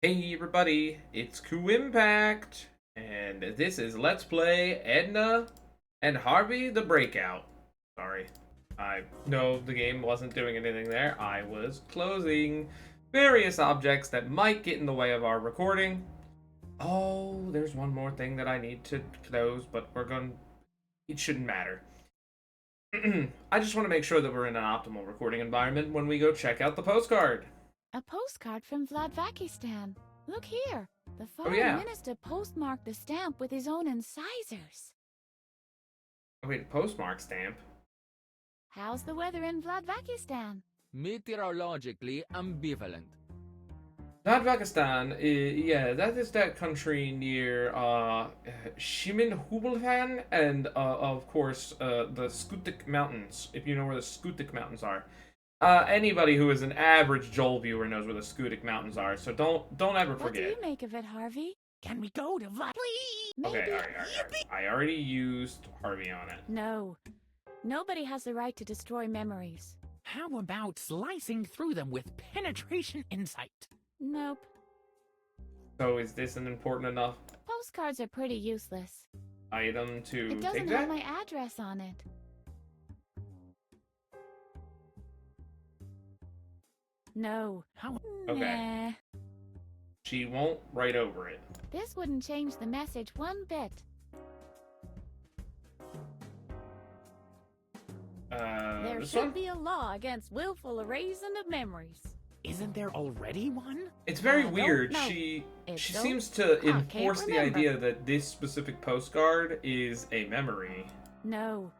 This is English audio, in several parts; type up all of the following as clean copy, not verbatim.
Hey everybody, it's Kuuimpact, and this is Let's Play Edna and Harvey the Breakout. Sorry, I know the game wasn't doing anything there. I was closing various objects that might get in the way of our recording. Oh, there's one more thing that I need to close, but it shouldn't matter. I just want to make sure that we're in an optimal recording environment when we go check out the postcard. A postcard from Vladvakistan. Look here. The Oh foreign yeah. minister postmarked the stamp with his own incisors. Oh wait, a postmark stamp. How's the weather in Vladvakistan? Meteorologically ambivalent. Pakistan, yeah, that is that country near Shimin Hubelvan and of course the Skutik Mountains. If you know where the Skutik Mountains are, anybody who is an average Joel viewer knows where the Skutik Mountains are. So don't ever What do forget. you make of it, Harvey? Can we go to Vlad, please? Maybe. Okay, all right. I already used Harvey on it. No. Nobody has the right to destroy memories. How about slicing through them with penetration insight? Nope. So is this an important enough Postcards are pretty useless. item to It doesn't take have that? my address on it. No. How? Okay. Nah. She won't write over it. This wouldn't change the message one bit. There This should one? be a law against willful erasing of memories. Isn't there already one? It's very I don't weird. know. She It's she so- seems to I can't enforce the remember. idea that this specific postcard is a memory. No.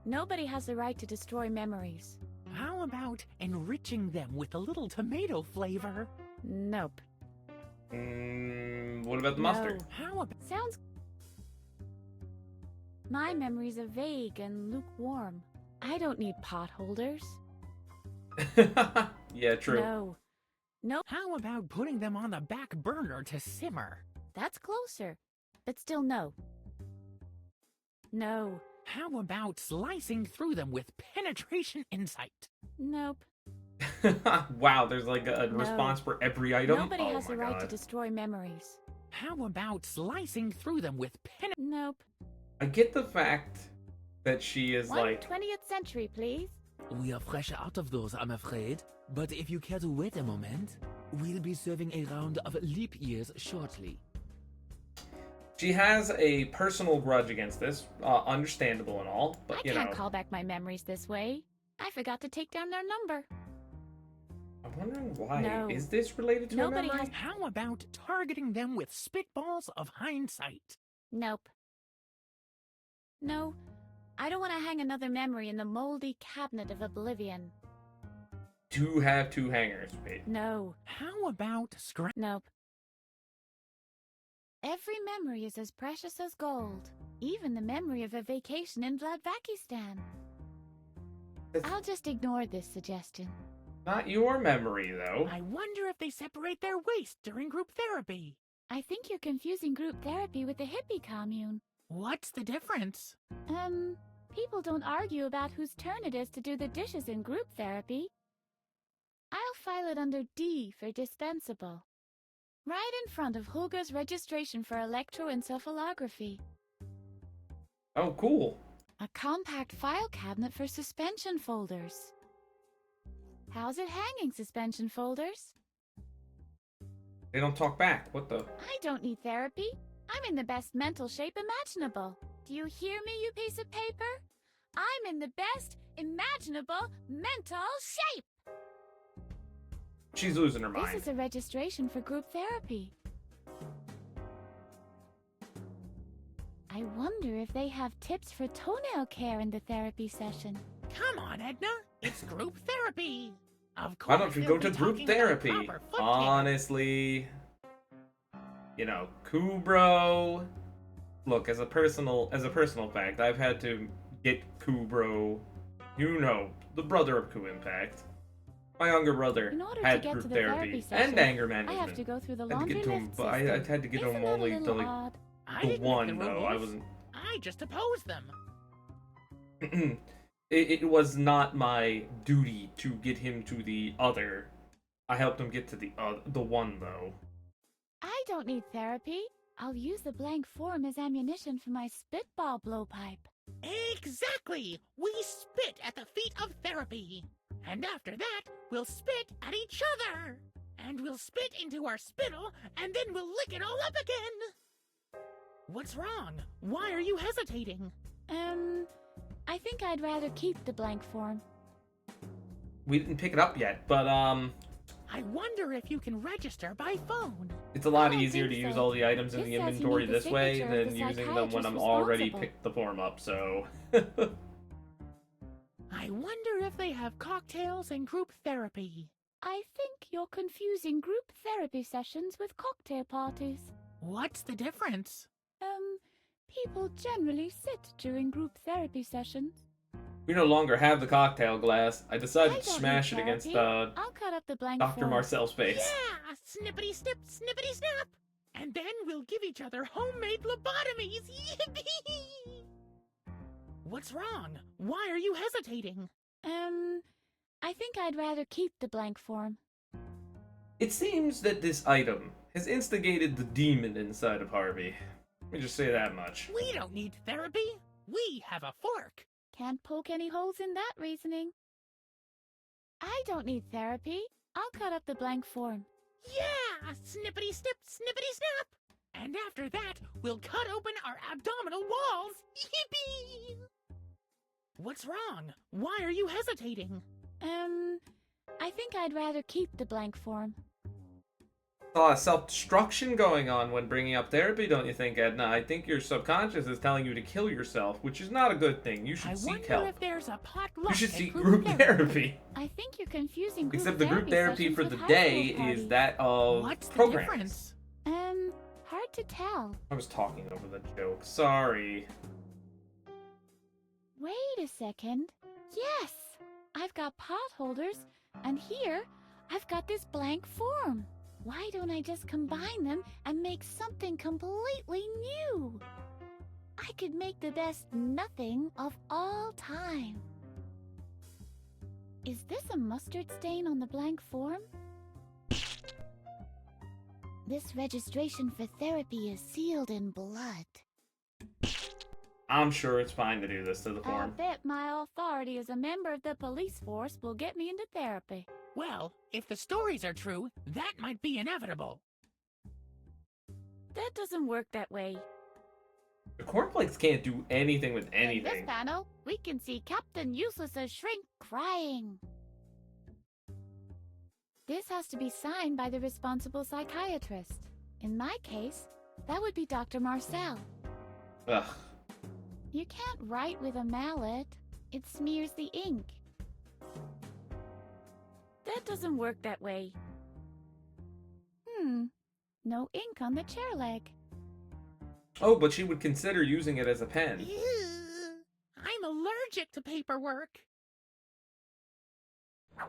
Nobody has the right to destroy memories. How about enriching them with a little tomato flavor? Nope. What about the mustard? No. How about Sounds... My memories are vague and lukewarm. I don't need potholders. Yeah, true. No. Nope. how about putting them on the back burner to simmer? That's closer. But still no. No. How about slicing through them with penetration insight? Nope. Wow, there's like a No. response for every item. Nobody Oh has my the right to God. destroy memories. How about slicing through them with Nope. I get the fact that she is One like 20th century, please. We are fresh out of those, I'm afraid. But if you care to wait a moment, we'll be serving a round of leap years shortly. she has a personal grudge against this, understandable and all, but I you can't know. call back my memories this way. I forgot to take down their number. I'm wondering why. No. Is this related to Nobody a memory? How about targeting them with spitballs of hindsight? Nope. No, I don't want to hang another memory in the moldy cabinet of oblivion. Do have two hangers. Wait. No, How about nope. Every memory is as precious as gold. Even the memory of a vacation in Vladvakistan. That's I'll just ignore this suggestion. not your memory, though. I wonder if they separate their waste during group therapy. I think you're confusing group therapy with the hippie commune. What's the difference? People don't argue about whose turn it is to do the dishes in group therapy. I'll file it under D for dispensable. Right in front of Hulga's registration for electroencephalography. Oh, cool. A compact file cabinet for suspension folders. How's it hanging, suspension folders? They don't talk back. What the? I don't need therapy. I'm in the best mental shape imaginable. Do you hear me, you piece of paper? I'm in the best imaginable mental shape. She's losing her This mind. is a registration for group therapy. I wonder if they have tips for toenail care in the therapy session. Come on, Edna. It's group therapy. Of course. Why don't you they'll go to be group talking about therapy? proper foot care. Honestly, you know, Kubro. Look, as a personal fact, I've had to get Kubro, you know, the brother of Kuuimpact. My younger brother In order to had get group to the therapy therapy session, and anger I management. have to go through the I had to laundry get to him, lift but I system. had to get Isn't him that a only to little like odd? I the didn't one make the though. I rules. wasn't. I just opposed them. It was not my duty to get him to the other. I helped him get to the one though. I don't need therapy. I'll use the blank form as ammunition for my spitball blowpipe. Exactly! We spit at the feet of therapy. And after that, we'll spit at each other. And we'll spit into our spittle, and then we'll lick it all up again. What's wrong? Why are you hesitating? I think I'd rather keep the blank form. We didn't pick it up yet, but I wonder if you can register by phone. it's a lot I don't easier to think use so. all the items in This the says you inventory need the this way signature of than the using them when psychiatrist I'm already responsible. picked the form up, so... I wonder if they have cocktails and group therapy. I think you're confusing group therapy sessions with cocktail parties. What's the difference? People generally sit during group therapy sessions. We no longer have the cocktail glass. I decided I to don't smash need it against therapy. I'll cut up the blank Dr. form. Marcel's face. Yeah! Snippity snip, snippity snap! And then we'll give each other homemade lobotomies! Yippee! What's wrong? Why are you hesitating? I think I'd rather keep the blank form. It seems that this item has instigated the demon inside of Harvey. Let me just say that much. We don't need therapy. We have a fork. Can't poke any holes in that reasoning. I don't need therapy. I'll cut up the blank form. Yeah! Snippity snip, snippity snap! And after that, we'll cut open our abdominal walls! Yippee! What's wrong? Why are you hesitating? I think I'd rather keep the blank form. A lot of self-destruction going on when bringing up therapy, don't you think, Edna? I think your subconscious is telling you to kill yourself, which is not a good thing. You should I seek wonder help. if there's a potluck. You should at seek group therapy. I think you're confusing group Except the group therapy sessions for with the high day school is parties. that of What's the programs. difference? Hard to tell. I was talking over the joke. Sorry. Wait a second. Yes! I've got pot holders, and here, I've got this blank form. Why don't I just combine them and make something completely new? I could make the best nothing of all time. Is this a mustard stain on the blank form? This registration for therapy is sealed in blood. I'm sure it's fine to do this to the I form. bet my authority as a member of the police force will get me into therapy. Well, if the stories are true, that might be inevitable. That doesn't work that way. The cornflakes can't do anything with In anything. this panel, we can see Captain Useless's shrink crying. This has to be signed by the responsible psychiatrist. In my case, that would be Dr. Marcel. Ugh. You can't write with a mallet. It smears the ink. That doesn't work that way. No ink on the chair leg. Oh, but she would consider using it as a pen. Ew. I'm allergic to paperwork.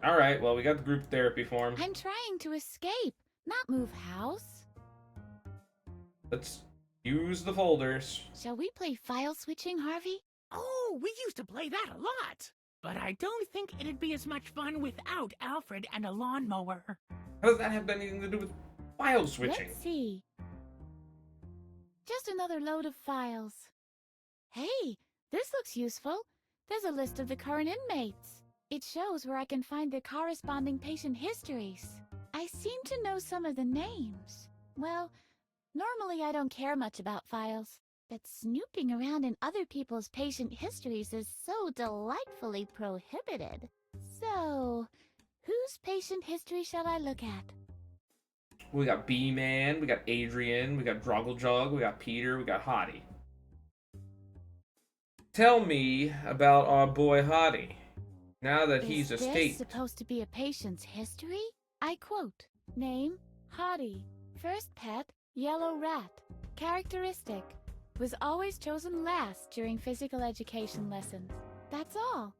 Alright, well, we got the group therapy form. I'm trying to escape, not move house. Let's use the folders. Shall we play file switching, Harvey? Oh, we used to play that a lot. But I don't think it'd be as much fun without Alfred and a lawnmower. How does that have anything to do with file switching? Let's see. Just another load of files. Hey, this looks useful. There's a list of the current inmates. It shows where I can find the corresponding patient histories. I seem to know some of the names. Well, normally I don't care much about files, but snooping around in other people's patient histories is so delightfully prohibited. So, whose patient history shall I look at? We got B-Man, we got Adrian, we got Drogglejog, we got Peter, we got Hottie. Tell me about our boy Hottie. Now that he's Is escaped. this supposed to be a patient's history? I quote, name, Hottie. First pet, yellow rat. Characteristic, was always chosen last during physical education lessons. That's all.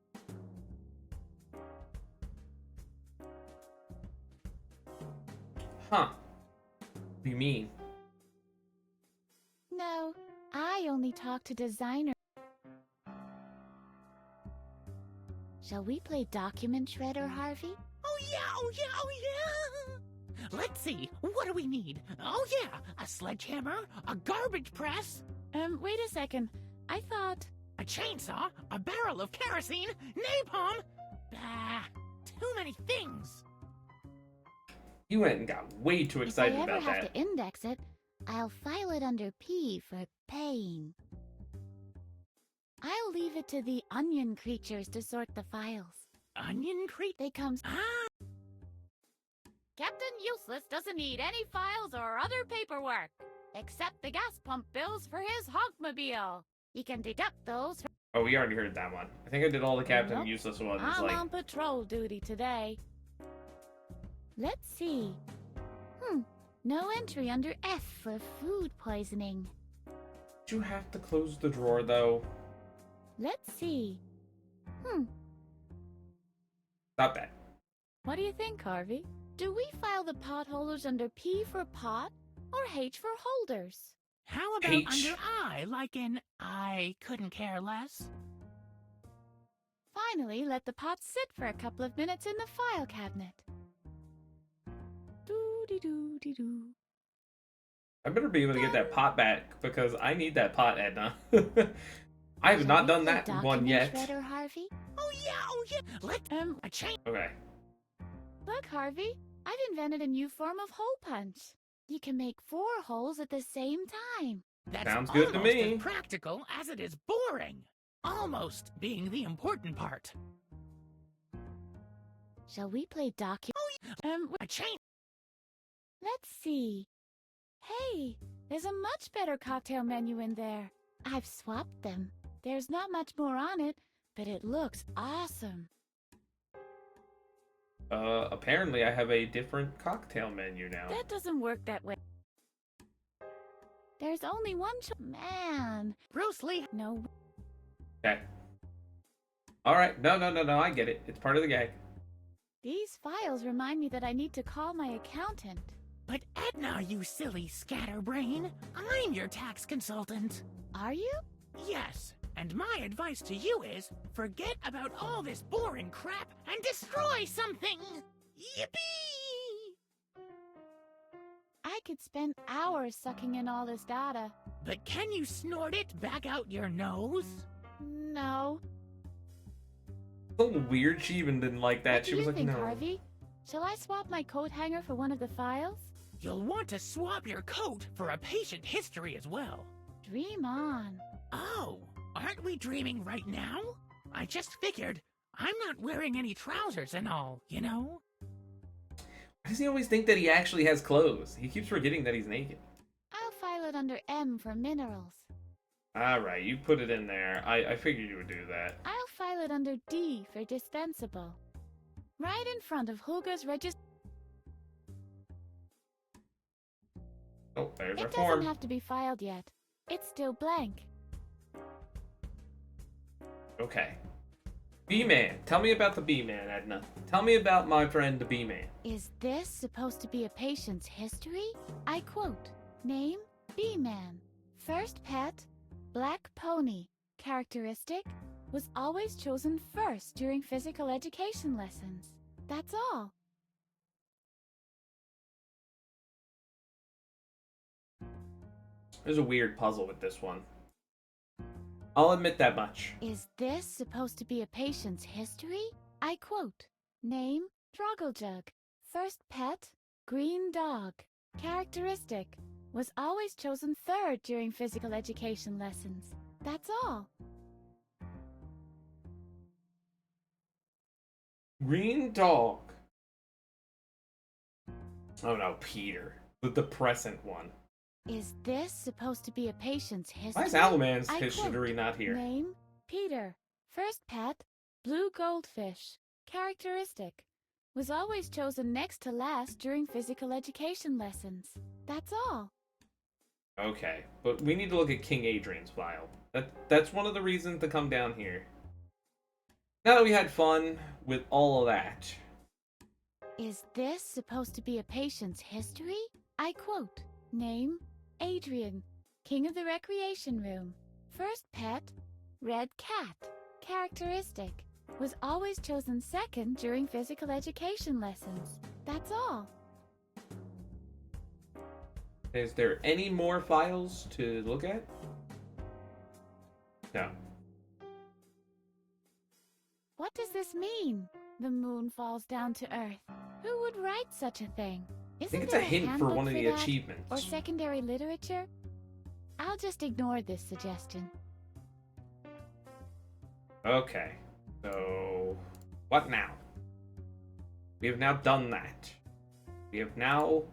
Huh. What do you mean? No, I only talk to designers. Shall we play document shredder, Harvey? Oh yeah, oh yeah, oh yeah! let's see. What do we need? Oh yeah, a sledgehammer, a garbage press, Wait a second. I thought... a chainsaw, a barrel of kerosene, napalm. Bah, too many things. You went and got way too excited if I ever about have that. to index it, I'll file it under P for pain. I'll leave it to the onion creatures to sort the files. Onion crate? They come... Ah, Captain Useless doesn't need any files or other paperwork, except the gas pump bills for his hogmobile. He can deduct those. Oh, we already heard that one. I think I did all the Captain Nope. Useless ones. I'm Like, on patrol duty today. Let's see. No entry under F for food poisoning. did you have to close the drawer though? Let's see. Stop that. What do you think, Harvey? Do we file the potholders under P for pot or H for holders? how about H. under I, like in I couldn't care less? Finally, let the pot sit for a couple of minutes in the file cabinet. Doo-dee-doo-dee-doo. I better be able to get that pot back because I need that pot, Edna. I have Shall not we done play that one document yet. shredder, Harvey? Oh yeah. Let a chain. Okay. Look, Harvey, I've invented a new form of hole punch. You can make 4 holes at the same time. That's Sounds good to almost me. as practical as it is boring. Almost being the important part. Shall we play document? A chain. Let's see. Hey, there's a much better cocktail menu in there. I've swapped them. There's not much more on it, but it looks awesome. Apparently I have a different cocktail menu now. That doesn't work that way. There's only one Man, Bruce Lee. no. Okay. Alright, no, I get it. It's part of the gag. These files remind me that I need to call my accountant. But Edna, you silly scatterbrain. I'm your tax consultant. Are you? Yes, and my advice to you is forget about all this boring crap and destroy something. Yippee! I could spend hours sucking in all this data. But can you snort it back out your nose? No. It's a little weird. She even didn't like that. What She do was you like, think, no. Harvey? Shall I swap my coat hanger for one of the files? You'll want to swap your coat for a patient history as well. Dream on. Oh, aren't we dreaming right now? I just figured I'm not wearing any trousers and all, you know? Why does he always think that he actually has clothes? He keeps forgetting that he's naked. I'll file it under M for minerals. Alright, you put it in there. I figured you would do that. I'll file it under D for dispensable. Right in front of Hulga's register. Oh, there's our It form. doesn't have to be filed yet. It's still blank. Okay. B-Man. Tell me about the B-Man, Edna. Tell me about my friend the B-Man. Is this supposed to be a patient's history? I quote, name, B-Man. First pet, black pony. Characteristic, was always chosen first during physical education lessons. That's all. There's a weird puzzle with this one. I'll admit that much. Is this supposed to be a patient's history? I quote, name, Drogglejug. First pet, green dog. Characteristic, was always chosen third during physical education lessons. That's all. Green dog. Oh no, Peter. The depressant one. Is this supposed to be a patient's history? Why is Alaman's I history quote, not here? Name, Peter. First pet, blue goldfish. Characteristic, was always chosen next to last during physical education lessons. That's all. Okay, but we need to look at King Adrian's file. That's one of the reasons to come down here. Now that we had fun with all of that. Is this supposed to be a patient's history? I quote, name, Adrian, king of the recreation room. First pet, red cat. Characteristic, was always chosen second during physical education lessons. That's all. Is there any more files to look at? No. What does this mean? The moon falls down to Earth. Who would write such a thing? I Isn't think it's there a hint for handbook one of the that? achievements. Or secondary literature? I'll just ignore this suggestion. Okay. So, what now? We have now done that. We have now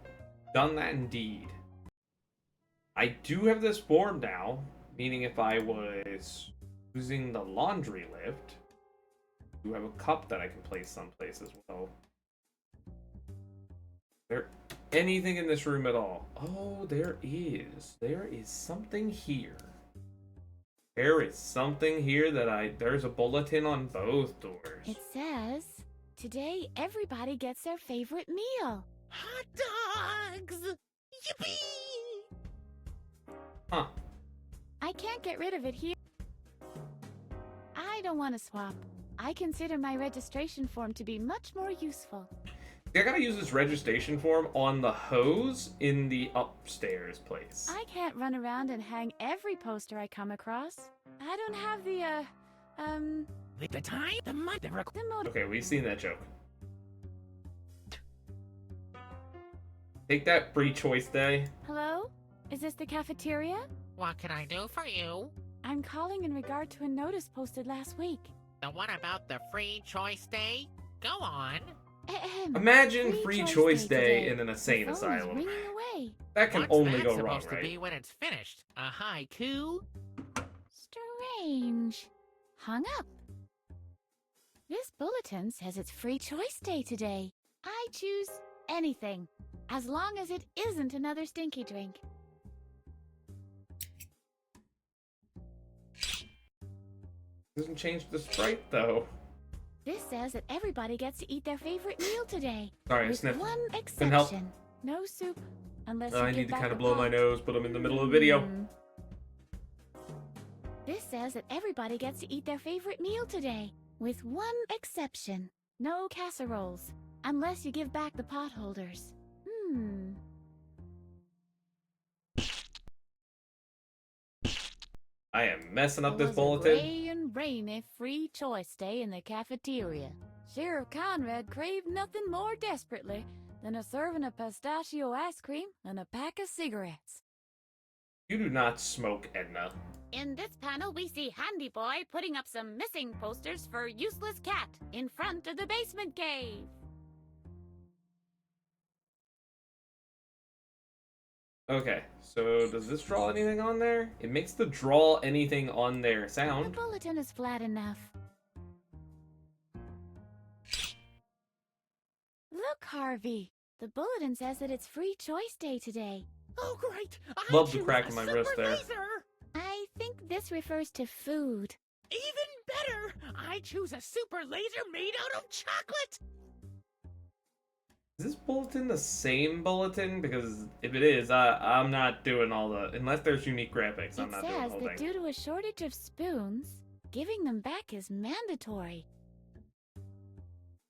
done that indeed. I do have this form now, meaning if I was using the laundry lift, I do have a cup that I can place someplace as well. Is there anything in this room at all? Oh, there is. There is something here. There is something here that there's a bulletin on both doors. It says, today everybody gets their favorite meal. Hot dogs! Yippee! Huh. I can't get rid of it here. I don't want to swap. I consider my registration form to be much more useful. I gotta use this registration form on the hose in the upstairs place. I can't run around and hang every poster I come across. I don't have The time, the month, the the motive. Okay, we've seen that joke. Take that, free choice day. Hello? Is this the cafeteria? What can I do for you? I'm calling in regard to a notice posted last week. The one about the free choice day? Go on. Imagine free choice day today. in an insane The phone is asylum. ringing away. That can What's only that go wrong, supposed to be right? when it's finished? A haiku? Strange. Hung up. This bulletin says it's free choice day today. I choose anything, as long as it isn't another stinky drink. Doesn't change the sprite though. This says that everybody gets to eat their favorite meal today. Sorry, I with sniffed. one Couldn't help. exception. No soup, unless you I give need to back kind of the blow my pot. nose, but I'm in the middle of the video. This says that everybody gets to eat their favorite meal today, with one exception. No casseroles, unless you give back the pot holders. I am messing up It this was bulletin. a gray and rainy free choice day in the cafeteria. Sheriff Conrad craved nothing more desperately than a serving of pistachio ice cream and a pack of cigarettes. You do not smoke, Edna. In this panel, we see Handy Boy putting up some missing posters for Useless Cat in front of the basement cave. Okay, so does this draw anything on there? It makes the draw anything on there The sound. bulletin is flat enough. Look, Harvey. The bulletin says that it's free choice day today. Oh, great! Love the choose crack a in my super wrist there. Laser. I think this refers to food. Even better! I choose a super laser made out of chocolate! Is this bulletin the same bulletin? Because if it is, I'm not doing all the... Unless there's unique graphics, I'm It not doing the says whole that thing. due to a shortage of spoons, giving them back is mandatory.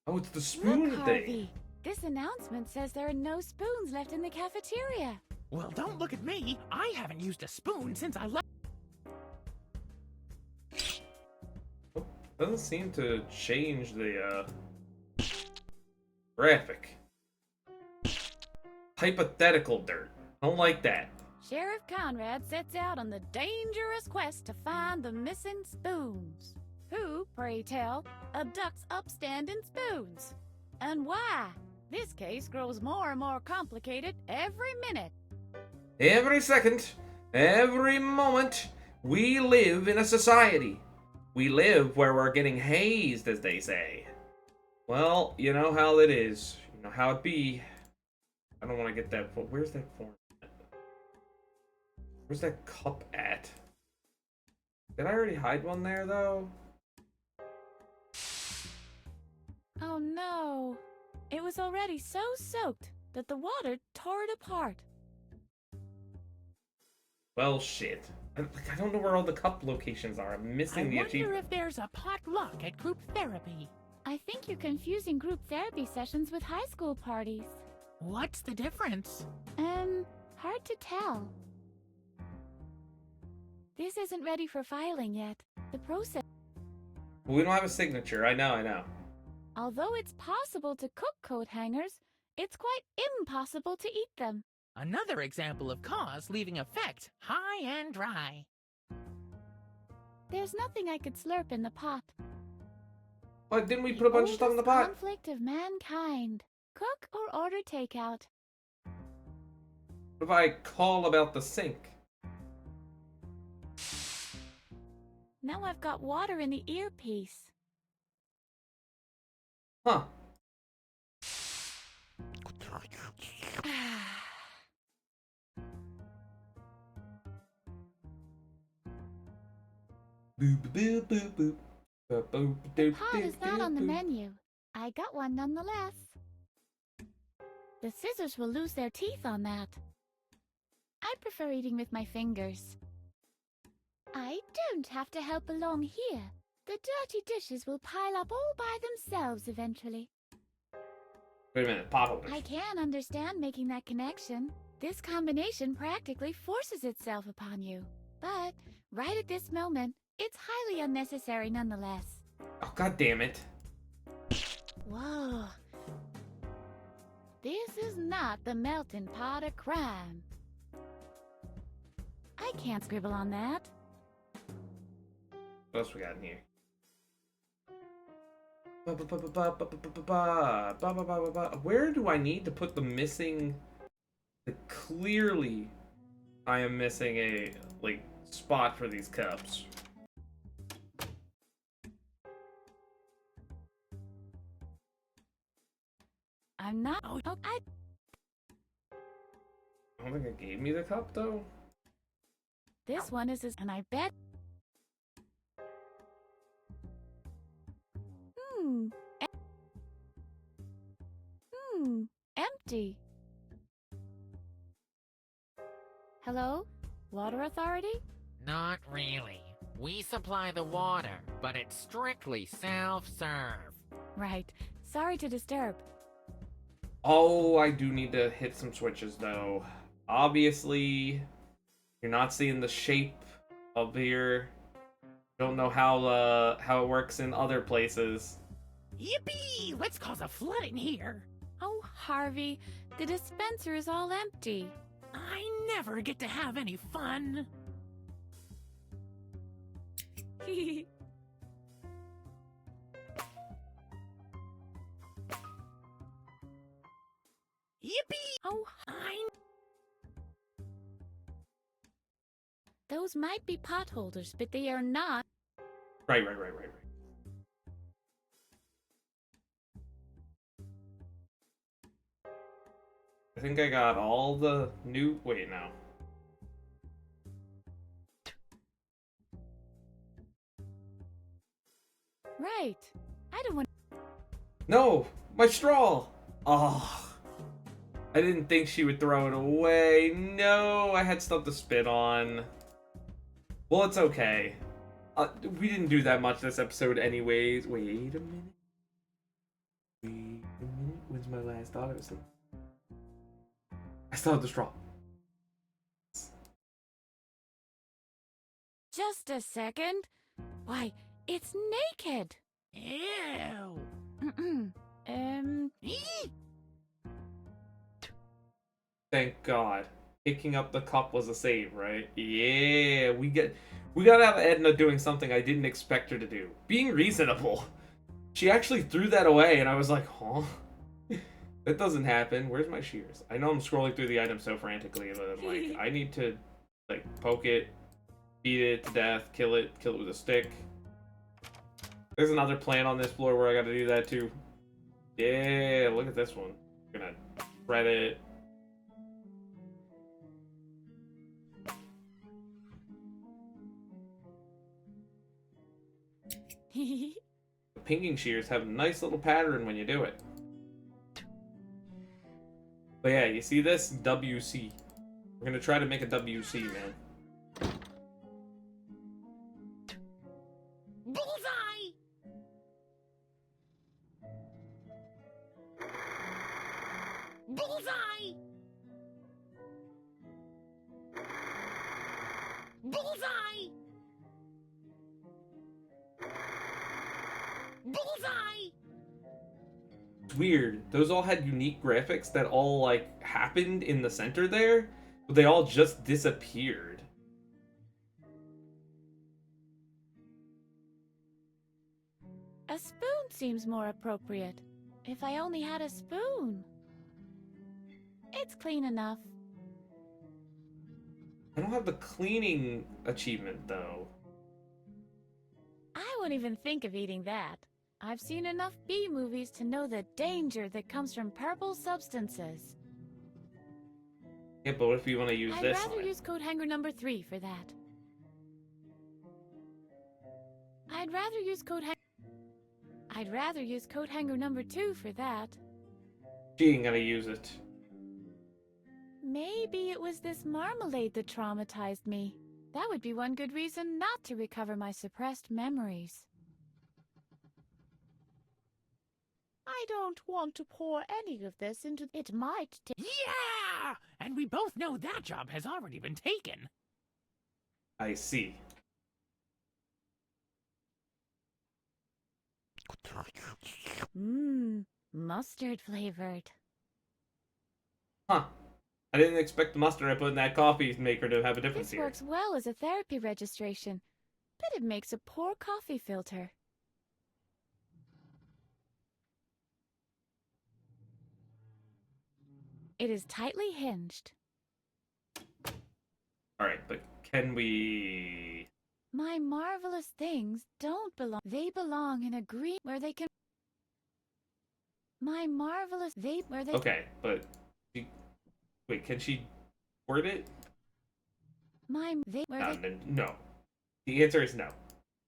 Oh, it's the spoon Look, thing. Harvey. This announcement says there are no spoons left in the cafeteria. Well, don't look at me. I haven't used a spoon since I left. Doesn't seem to change the graphic. Hypothetical dirt. I don't like that. Sheriff Conrad sets out on the dangerous quest to find the missing spoons. Who, pray tell, abducts upstanding spoons? And why? This case grows more and more complicated every minute. Every second, every moment, we live in a society. We live where we're getting hazed, as they say. Well, you know how it is. You know how it be. I don't want to get that. Where's that form at? Where's that cup at? Did I already hide one there, though? Oh no. It was already so soaked that the water tore it apart. Well, shit. I don't know where all the cup locations are. I'm I missing the wonder achievement. if there's a potluck at group therapy. I think you're confusing group therapy sessions with high school parties. What's the difference? Hard hard to tell. This isn't ready for filing yet. The process... We don't have a signature. I know. Although it's possible to cook coat hangers, it's quite impossible to eat them. Another example of cause leaving effect high and dry. There's nothing I could slurp in the pot. But didn't we put a bunch of stuff in the pot? Conflict of mankind. Cook or order takeout. What if I call about the sink? Now I've got water in the earpiece. Huh. Boop boop boop boop. Boop boop The doop pot is doop not on the doop. menu. I got one nonetheless. The scissors will lose their teeth on that. I prefer eating with my fingers. I don't have to help along here. The dirty dishes will pile up all by themselves eventually. Wait a minute, pot holders. I can understand making that connection. This combination practically forces itself upon you. But right at this moment, it's highly unnecessary nonetheless. Oh, god damn it. Whoa. This is not the melting pot of crime. I can't scribble on that. What else we got in here? Where do I need to put the missing... Clearly, I am missing a, spot for these cups. I'm not... Oh, I don't think it gave me the cup, though. This one is... And I bet... Empty. Hello? Water Authority? Not really. We supply the water, but it's strictly self-serve. Right. Sorry to disturb. Oh, I do need to hit some switches, though. Obviously, you're not seeing the shape of here. Don't know how it works in other places. Yippee! Let's cause a flood in here. Oh, Harvey, the dispenser is all empty. I never get to have any fun. Yippee! Oh, those might be potholders, but they are not. Right. I think I got all the new... Wait, no. Right. I don't want... No! My straw! Oh. I didn't think she would throw it away. No, I had stuff to spit on. Well, it's okay. We didn't do that much this episode anyways. Wait a minute. When's my last thought? I still have the straw. Just a second. Why, it's naked. Ew. Eee? Thank God. Picking up the cup was a save, right? Yeah, we got out of Edna doing something I didn't expect her to do. Being reasonable. She actually threw that away, and I was like, huh? That doesn't happen. Where's my shears? I know I'm scrolling through the items so frantically, but I'm like, I need to, poke it, beat it to death, kill it with a stick. There's another plant on this floor where I gotta do that too. Yeah, look at this one. I'm gonna shred it. The pinging shears have a nice little pattern when you do it. But yeah, you see this? WC. We're gonna try to make a WC, man. Bullseye! Bullseye! Bullseye! Bullseye! It's weird. Those all had unique graphics that all, like, happened in the center there, but they all just disappeared. A spoon seems more appropriate. If I only had a spoon. It's clean enough. I don't have the cleaning achievement, though. I wouldn't even think of eating that. I've seen enough B movies to know the danger that comes from purple substances. Yeah, but what if you want to use I'd this rather on it? use coat hanger number 3 for that. I'd rather use coat hanger number 2 for that. She ain't gonna use it. Maybe it was this marmalade that traumatized me. That would be one good reason not to recover my suppressed memories. I don't want to pour any of this into... It might take... Yeah! And we both know that job has already been taken. I see. Mustard flavored. Huh. I didn't expect the mustard I put in that coffee maker to have a difference This here. works well as a therapy registration, but it makes a poor coffee filter. It is tightly hinged. Alright, but can we... My marvelous things don't belong. They belong in a green where they can... My marvelous... where they... Okay, but... Wait, can she word it? Where No, they... no. The answer is no.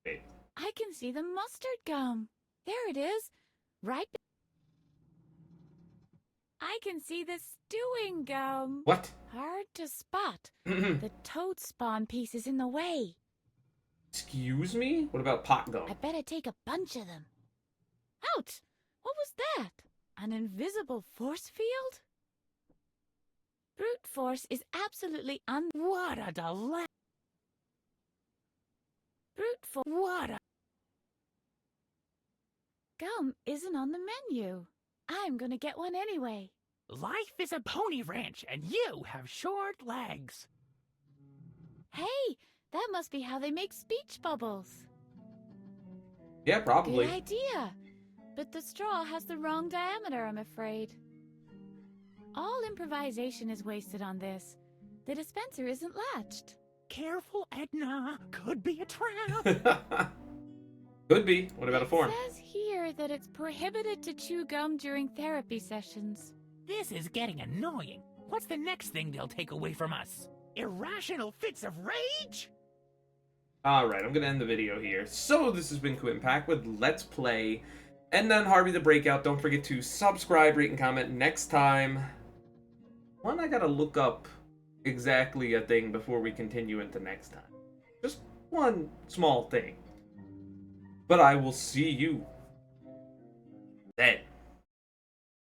Wait. I can see the mustard gum. There it is. Right... I can see the stewing gum. What? Hard to spot. The toad spawn piece is in the way. Excuse me? What about pot gum? I better take a bunch of them. Ouch! What was that? An invisible force field? Brute force is absolutely What a delight! Brute force. Gum isn't on the menu. I'm gonna get one anyway. Life is a pony ranch, and you have short legs. Hey, that must be how they make speech bubbles. Yeah, Good probably. idea. But the straw has the wrong diameter, I'm afraid. All improvisation is wasted on this. The dispenser isn't latched. Careful, Edna. Could be a trap. Could be. What about a form? It says here that it's prohibited to chew gum during therapy sessions. This is getting annoying. What's the next thing they'll take away from us? Irrational fits of rage? Alright, I'm gonna end the video here. So, this has been Kuuimpact with Let's Play Edna and Harvey the Breakout. Don't forget to subscribe, rate, and comment next time. I gotta look up exactly a thing before we continue into next time. Just one small thing. But I will see you then.